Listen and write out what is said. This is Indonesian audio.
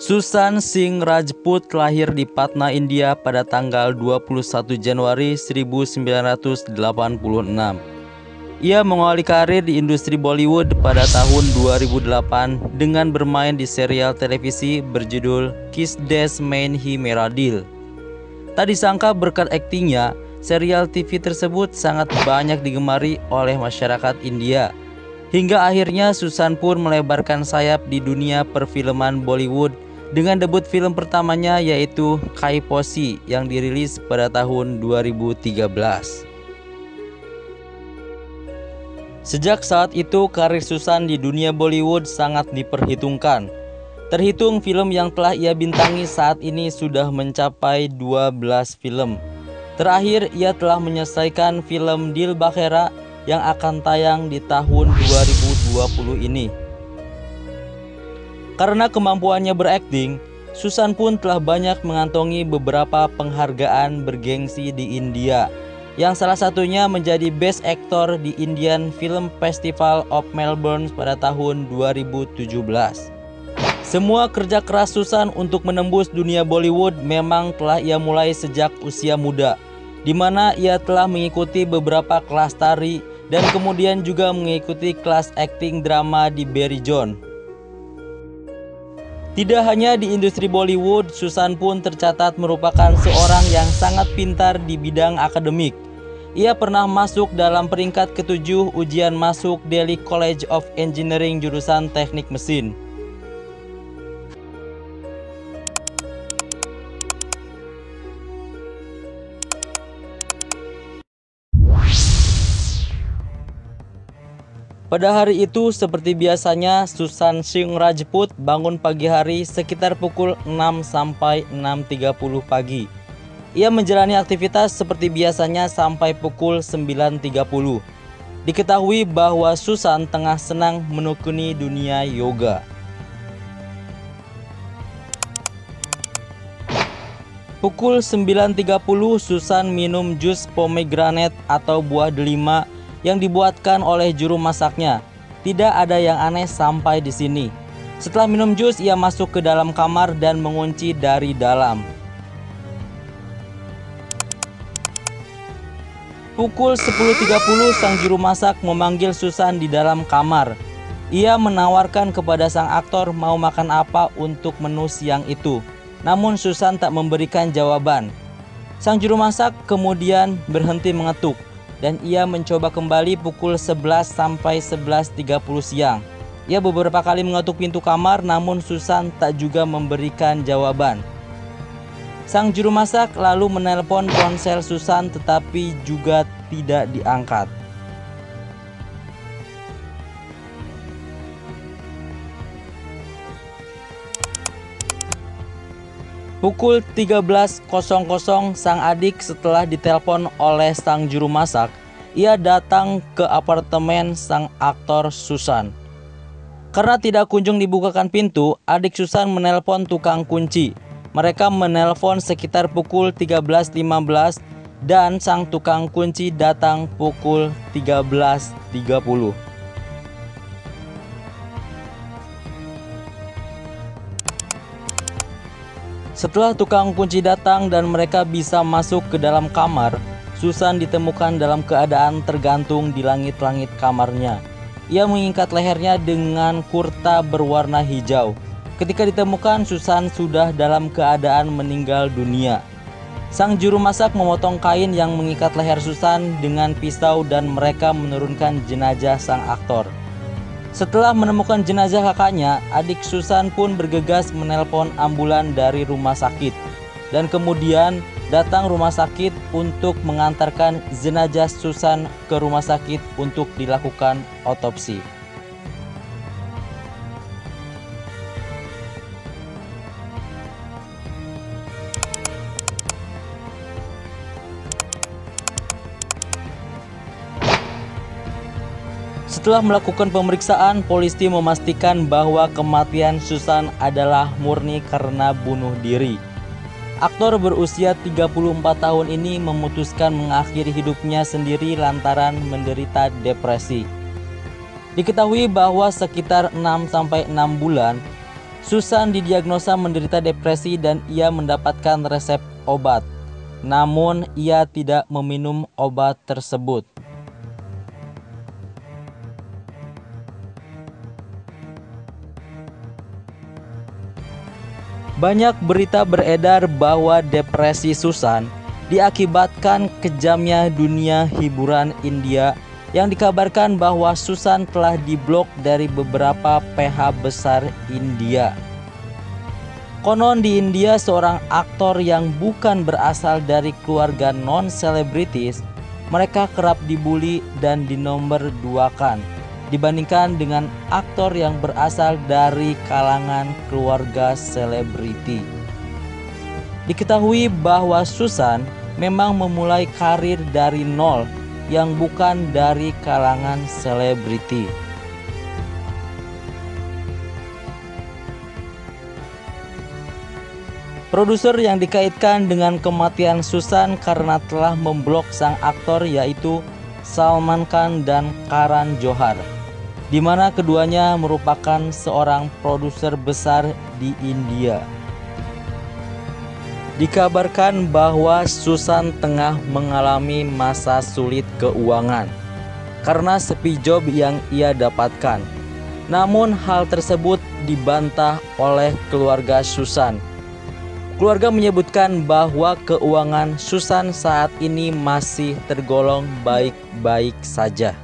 Susan Singh Rajput lahir di Patna, India pada tanggal 21 Januari 1986. Ia mengawali karir di industri Bollywood pada tahun 2008 dengan bermain di serial televisi berjudul Kiss Des Mein Hi Mera Dil. Tak disangka berkat aktingnya, serial TV tersebut sangat banyak digemari oleh masyarakat India. Hingga akhirnya Susan pun melebarkan sayap di dunia perfilman Bollywood dengan debut film pertamanya yaitu Kai Posi yang dirilis pada tahun 2013. Sejak saat itu karir Susan di dunia Bollywood sangat diperhitungkan. Terhitung film yang telah ia bintangi saat ini sudah mencapai 12 film. Terakhir ia telah menyelesaikan film Dil Bakhera yang akan tayang di tahun 2020 ini. Karena kemampuannya berakting, Susan pun telah banyak mengantongi beberapa penghargaan bergengsi di India, yang salah satunya menjadi Best Actor di Indian Film Festival of Melbourne pada tahun 2017. Semua kerja keras Susan untuk menembus dunia Bollywood memang telah ia mulai sejak usia muda, di mana ia telah mengikuti beberapa kelas tari dan kemudian juga mengikuti kelas akting drama di Barry John. Tidak hanya di industri Bollywood, Susan pun tercatat merupakan seorang yang sangat pintar di bidang akademik. Ia pernah masuk dalam peringkat ke-7 ujian masuk Delhi College of Engineering jurusan Teknik Mesin. Pada hari itu, seperti biasanya, Susan Singh Rajput bangun pagi hari sekitar pukul 6 sampai 6.30 pagi. Ia menjalani aktivitas seperti biasanya sampai pukul 9.30. Diketahui bahwa Susan tengah senang menekuni dunia yoga. Pukul 9.30 Susan minum jus pomegranate atau buah delima yang dibuatkan oleh juru masaknya. Tidak ada yang aneh sampai di sini. Setelah minum jus, ia masuk ke dalam kamar dan mengunci dari dalam. Pukul 10.30 sang juru masak memanggil Susan di dalam kamar. Ia menawarkan kepada sang aktor mau makan apa untuk menu siang itu. Namun Susan tak memberikan jawaban. Sang juru masak kemudian berhenti mengetuk, dan ia mencoba kembali pukul 11 sampai 11.30 siang. Ia beberapa kali mengetuk pintu kamar, namun Susan tak juga memberikan jawaban. Sang juru masak lalu menelpon ponsel Susan tetapi juga tidak diangkat. Pukul 13.00 sang adik setelah ditelepon oleh sang juru masak, ia datang ke apartemen sang aktor Susan. Karena tidak kunjung dibukakan pintu, adik Susan menelpon tukang kunci. Mereka menelpon sekitar pukul 13.15 dan sang tukang kunci datang pukul 13.30. Setelah tukang kunci datang dan mereka bisa masuk ke dalam kamar, Susan ditemukan dalam keadaan tergantung di langit-langit kamarnya. Ia mengikat lehernya dengan kurta berwarna hijau. Ketika ditemukan, Susan sudah dalam keadaan meninggal dunia. Sang juru masak memotong kain yang mengikat leher Susan dengan pisau dan mereka menurunkan jenazah sang aktor. Setelah menemukan jenazah kakaknya, adik Susan pun bergegas menelpon ambulan dari rumah sakit. Dan kemudian datang rumah sakit untuk mengantarkan jenazah Susan ke rumah sakit untuk dilakukan otopsi. Setelah melakukan pemeriksaan, polisi memastikan bahwa kematian Susan adalah murni karena bunuh diri. Aktor berusia 34 tahun ini memutuskan mengakhiri hidupnya sendiri lantaran menderita depresi. Diketahui bahwa sekitar 6-6 bulan, Susan didiagnosa menderita depresi dan ia mendapatkan resep obat. Namun ia tidak meminum obat tersebut. Banyak berita beredar bahwa depresi Susan diakibatkan kejamnya dunia hiburan India, yang dikabarkan bahwa Susan telah diblok dari beberapa PH besar India. Konon di India seorang aktor yang bukan berasal dari keluarga non-selebritis, mereka kerap dibully dan dinomorduakan dibandingkan dengan aktor yang berasal dari kalangan keluarga selebriti. Diketahui bahwa Susan memang memulai karir dari nol yang bukan dari kalangan selebriti. Produser yang dikaitkan dengan kematian Susan karena telah memblok sang aktor yaitu Salman Khan dan Karan Johar, di mana keduanya merupakan seorang produser besar di India. Dikabarkan bahwa Susan tengah mengalami masa sulit keuangan karena sepi job yang ia dapatkan. Namun hal tersebut dibantah oleh keluarga Susan. Keluarga menyebutkan bahwa keuangan Susan saat ini masih tergolong baik-baik saja.